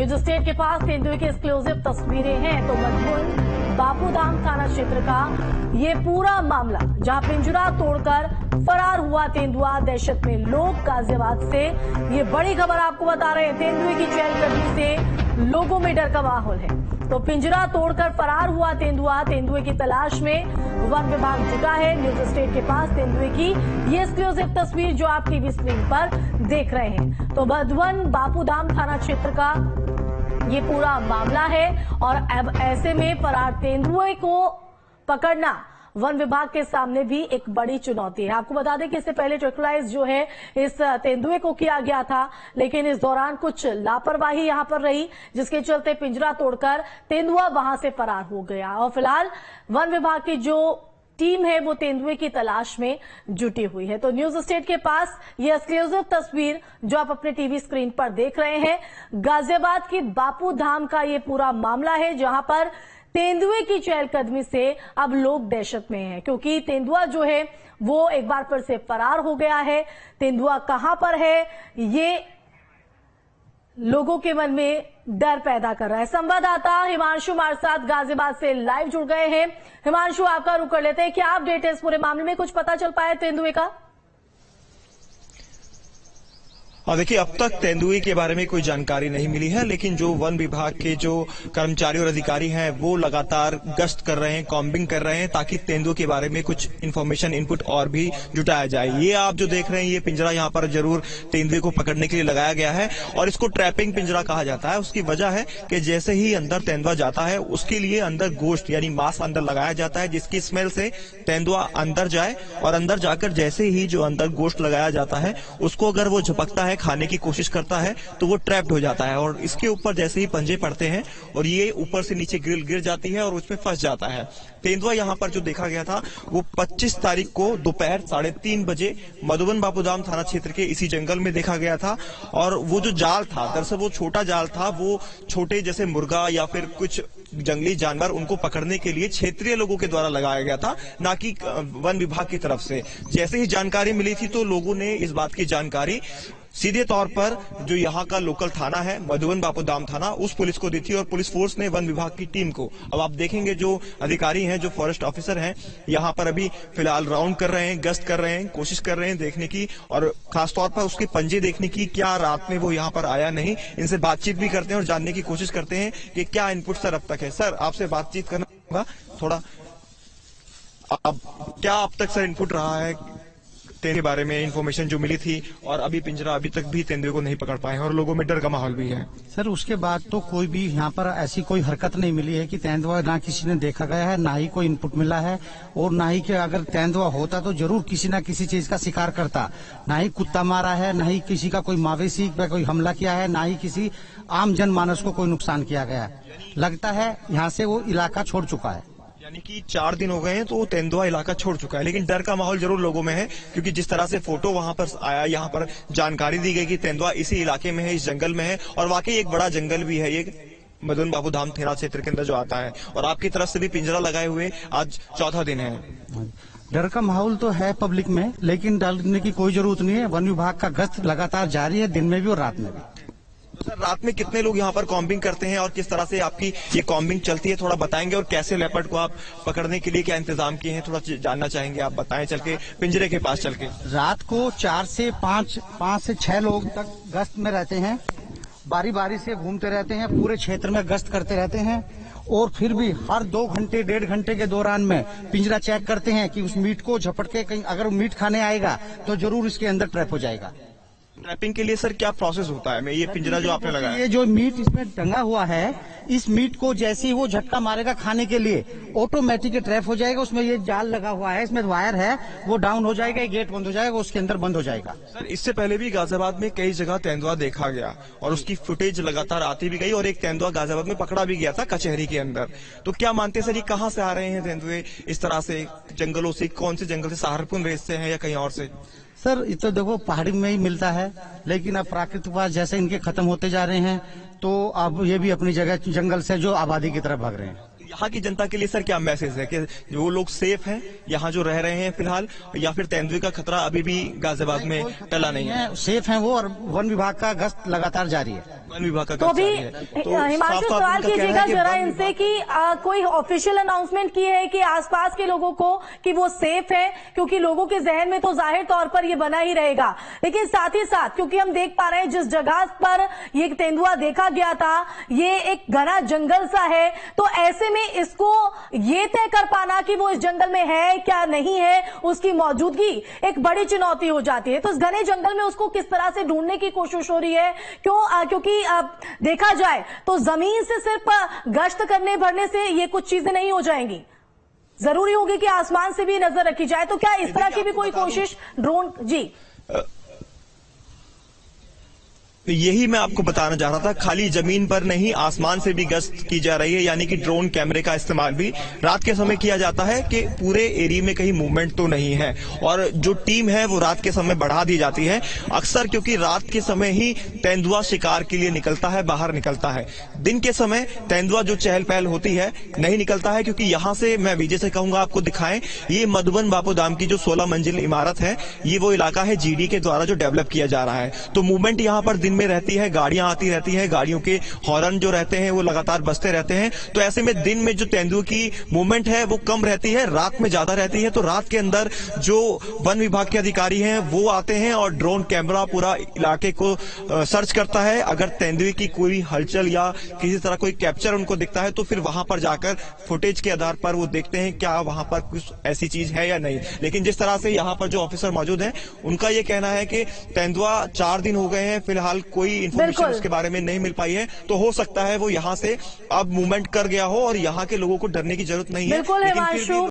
News state के पास तेंदुए की एक्सक्लूसिव तस्वीरें हैं। तो मधुबन बापूधाम थाना क्षेत्र का ये पूरा मामला, जहां पिंजरा तोड़कर फरार हुआ तेंदुआ, दहशत में लोग। गाजियाबाद से ये बड़ी खबर आपको बता रहे हैं। तेंदुए की चहलकदमी से लोगों में डर का माहौल है। तो पिंजरा तोड़कर फरार हुआ तेंदुआ, तेंदुए की तलाश में वन विभाग जुटा है। न्यूज स्टेट के पास तेंदुए की ये एक्सक्लूसिव तस्वीर जो आप टीवी स्क्रीन पर देख रहे हैं। तो मधुबन बापूधाम थाना क्षेत्र का ये पूरा मामला है और अब ऐसे में फरार तेंदुए को पकड़ना वन विभाग के सामने भी एक बड़ी चुनौती है। आपको बता दें कि इससे पहले ट्रैकुलाइज जो है इस तेंदुए को किया गया था, लेकिन इस दौरान कुछ लापरवाही यहां पर रही, जिसके चलते पिंजरा तोड़कर तेंदुआ वहां से फरार हो गया। और फिलहाल वन विभाग की जो टीम है वो तेंदुए की तलाश में जुटी हुई है। तो न्यूज स्टेट के पास ये एक्सक्लूसिव तस्वीर जो आप अपने टीवी स्क्रीन पर देख रहे हैं, गाजियाबाद की बापूधाम का ये पूरा मामला है, जहां पर तेंदुए की चहलकदमी से अब लोग दहशत में हैं, क्योंकि तेंदुआ जो है वो एक बार फिर से फरार हो गया है। तेंदुआ कहां पर है, ये लोगों के मन में डर पैदा कर रहा है। संवाददाता हिमांशु हमारे साथ गाजियाबाद से लाइव जुड़ गए हैं। हिमांशु, आपका रुख कर लेते हैं। क्या अपडेट है इस पूरे मामले में? कुछ पता चल पाया तेंदुए का? देखिए, अब तक तेंदुए के बारे में कोई जानकारी नहीं मिली है, लेकिन जो वन विभाग के जो कर्मचारी और अधिकारी हैं वो लगातार गश्त कर रहे हैं, कॉम्बिंग कर रहे हैं, ताकि तेंदुए के बारे में कुछ इन्फॉर्मेशन इनपुट और भी जुटाया जाए। ये आप जो देख रहे हैं, ये पिंजरा यहाँ पर जरूर तेंदुए को पकड़ने के लिए लगाया गया है और इसको ट्रैपिंग पिंजरा कहा जाता है। उसकी वजह है कि जैसे ही अंदर तेंदुआ जाता है, उसके लिए अंदर गोश्त यानी मांस अंदर लगाया जाता है, जिसकी स्मेल से तेंदुआ अंदर जाए और अंदर जाकर जैसे ही जो अंदर गोश्त लगाया जाता है उसको अगर वो झपकता है, खाने की कोशिश करता है, तो वो ट्रैप्ड हो जाता है और इसके ऊपर जैसे ही पंजे पड़ते हैं और ये ऊपर से नीचे गिर जाती है और उसमें फंस जाता है। तेंदुआ यहाँ पर जो देखा गया था वो 25 तारीख को दोपहर 3:30 बजे मधुबन बापूधाम थाना क्षेत्र के इसी जंगल में देखा गया था। और वो जो जाल था, दरअसल वो छोटा जाल था, वो छोटे जैसे मुर्गा या फिर कुछ जंगली जानवर उनको पकड़ने के लिए क्षेत्रीय लोगों के द्वारा लगाया गया था, ना कि वन विभाग की तरफ से। जैसे ही जानकारी मिली थी तो लोगों ने इस बात की जानकारी सीधे तौर पर जो यहाँ का लोकल थाना है मधुबन बापूधाम थाना, उस पुलिस को दी थी और पुलिस फोर्स ने वन विभाग की टीम को। अब आप देखेंगे जो अधिकारी हैं, जो फॉरेस्ट ऑफिसर हैं, यहाँ पर अभी फिलहाल राउंड कर रहे हैं, गश्त कर रहे हैं, कोशिश कर रहे हैं देखने की और खासतौर पर उसके पंजे देखने की, क्या रात में वो यहाँ पर आया नहीं। इनसे बातचीत भी करते हैं और जानने की कोशिश करते हैं कि क्या इनपुट सर अब तक है। सर, आपसे बातचीत करना होगा थोड़ा। अब क्या अब तक सर इनपुट रहा है तेंदुए के बारे में, इन्फॉर्मेशन जो मिली थी, और अभी पिंजरा अभी तक भी तेंदुए को नहीं पकड़ पाए हैं और लोगों में डर का माहौल भी है? सर, उसके बाद तो कोई भी यहाँ पर ऐसी कोई हरकत नहीं मिली है कि तेंदुआ ना किसी ने देखा गया है, ना ही कोई इनपुट मिला है और ना ही कि अगर तेंदुआ होता तो जरूर किसी न किसी चीज का शिकार करता। ना ही कुत्ता मारा है, ना ही किसी का कोई मवेशी पे कोई हमला किया है, ना ही किसी आम जनमानस को कोई नुकसान किया गया है। लगता है यहाँ से वो इलाका छोड़ चुका है। यानी कि 4 दिन हो गए हैं तो वो तेंदुआ इलाका छोड़ चुका है, लेकिन डर का माहौल जरूर लोगों में है, क्योंकि जिस तरह से फोटो वहां पर आया, यहाँ पर जानकारी दी गई कि तेंदुआ इसी इलाके में है, इस जंगल में है और वाकई एक बड़ा जंगल भी है ये मधुबन बापूधाम थाना क्षेत्र के अंदर जो आता है। और आपकी तरफ से भी पिंजरा लगाए हुए आज 4था दिन है। डर का माहौल तो है पब्लिक में, लेकिन डरने की कोई जरूरत नहीं है। वन विभाग का गश्त लगातार जारी है, दिन में भी और रात में भी। सर, रात में कितने लोग यहाँ पर कॉम्बिंग करते हैं और किस तरह से आपकी ये कॉम्बिंग चलती है, थोड़ा बताएंगे? और कैसे लेपर्ड को आप पकड़ने के लिए क्या इंतजाम किए हैं, थोड़ा जानना चाहेंगे, आप बताएं चल के पिंजरे के पास चल के। रात को 4 से 5 से 6 लोग तक गश्त में रहते हैं, बारी बारी से घूमते रहते हैं, पूरे क्षेत्र में गश्त करते रहते हैं और फिर भी हर 2 घंटे 1.5 घंटे के दौरान में पिंजरा चेक करते हैं कि उस मीट को झपट के कहीं अगर मीट खाने आएगा तो जरूर इसके अंदर ट्रैप हो जाएगा। ट्रैपिंग के लिए सर क्या प्रोसेस होता है? मैं ये पिंजरा जो आपने लगाया, ये जो मीट इसमें टंगा हुआ है, इस मीट को जैसे ही वो झटका मारेगा खाने के लिए ऑटोमेटिक ट्रैप हो जाएगा। उसमें ये जाल लगा हुआ है, इसमें वायर है, वो डाउन हो जाएगा, गेट बंद हो जाएगा, उसके अंदर बंद हो जाएगा। सर, इससे पहले भी गाजियाबाद में कई जगह तेंदुआ देखा गया और उसकी फुटेज लगातार आती भी गई और एक तेंदुआ गाजियाबाद में पकड़ा भी गया था कचहरी के अंदर। तो क्या मानते हैं सर, ये कहाँ से आ रहे हैं तेंदुए इस तरह से? जंगलों से? कौन से जंगल से? सहारनपुर रेस से है या कहीं और से? सर, ये तो देखो पहाड़ी में ही मिलता है, लेकिन अब प्राकृतिक वास जैसे इनके खत्म होते जा रहे हैं तो अब ये भी अपनी जगह जंगल से जो आबादी की तरफ भाग रहे हैं। यहाँ की जनता के लिए सर क्या मैसेज है कि वो लोग सेफ हैं यहाँ जो रह रहे हैं फिलहाल, या फिर तेंदुए का खतरा अभी भी गाजियाबाद में टला नहीं है? सेफ हैं वो और वन विभाग का गश्त लगातार जारी है। वन विभाग का तो अभी कर्मचारी है। हिमांशु साफ-साफ सवाल उनका कहना कीजिएगा है कि जरा वन इनसे विभाग- कि कोई ऑफिशियल अनाउंसमेंट की है कि आसपास के लोगों को कि वो सेफ है, क्योंकि लोगों के जहन में तो जाहिर तौर पर ये बना ही रहेगा, लेकिन साथ ही साथ क्योंकि हम देख पा रहे हैं जिस जगह पर ये तेंदुआ देखा गया था ये एक घना जंगल सा है, तो ऐसे में इसको ये तय कर पाना कि वो इस जंगल में है क्या नहीं है, उसकी मौजूदगी एक बड़ी चुनौती हो जाती है। तो इस घने जंगल में उसको किस तरह से ढूंढने की कोशिश हो रही है, क्योंकि देखा जाए तो जमीन से सिर्फ गश्त करने भरने से ये कुछ चीजें नहीं हो जाएंगी, जरूरी होगी कि आसमान से भी नजर रखी जाए। तो क्या इस तरह की भी कोई कोशिश ड्रोन जी? यही मैं आपको बताना चाह रहा था, खाली जमीन पर नहीं आसमान से भी गश्त की जा रही है, यानी कि ड्रोन कैमरे का इस्तेमाल भी रात के समय किया जाता है कि पूरे एरिया में कहीं मूवमेंट तो नहीं है, और जो टीम है वो रात के समय बढ़ा दी जाती है अक्सर, क्योंकि रात के समय ही तेंदुआ शिकार के लिए निकलता है, बाहर निकलता है। दिन के समय तेंदुआ जो चहल पहल होती है नहीं निकलता है, क्योंकि यहां से मैं विजय से कहूंगा आपको दिखाएं, ये मधुबन बापू धाम की जो 16 मंजिल इमारत है, ये वो इलाका है जीडी के द्वारा जो डेवलप किया जा रहा है। तो मूवमेंट यहां पर दिन में रहती है, गाड़ियां आती रहती हैं, गाड़ियों के हॉर्न जो रहते हैं वो लगातार बजते रहते हैं। तो ऐसे में दिन में जो तेंदुए की मूवमेंट है वो कम रहती है, रात में ज्यादा रहती है। तो रात के अंदर जो वन विभाग के अधिकारी हैं वो आते हैं और ड्रोन कैमरा पूरा इलाके को सर्च करता है। अगर तेंदुए की कोई हलचल या किसी तरह कोई कैप्चर उनको दिखता है तो फिर वहां पर जाकर फुटेज के आधार पर वो देखते हैं क्या वहां पर कुछ ऐसी चीज है या नहीं। लेकिन जिस तरह से यहाँ पर जो ऑफिसर मौजूद हैं उनका ये कहना है कि तेंदुआ 4 दिन हो गए हैं, फिलहाल कोई इन्फॉर्मेशन उसके बारे में नहीं मिल पाई है, तो हो सकता है वो यहाँ से अब मूवमेंट कर गया हो और यहाँ के लोगों को डरने की जरूरत नहीं है। बिल्कुल हिमांशु।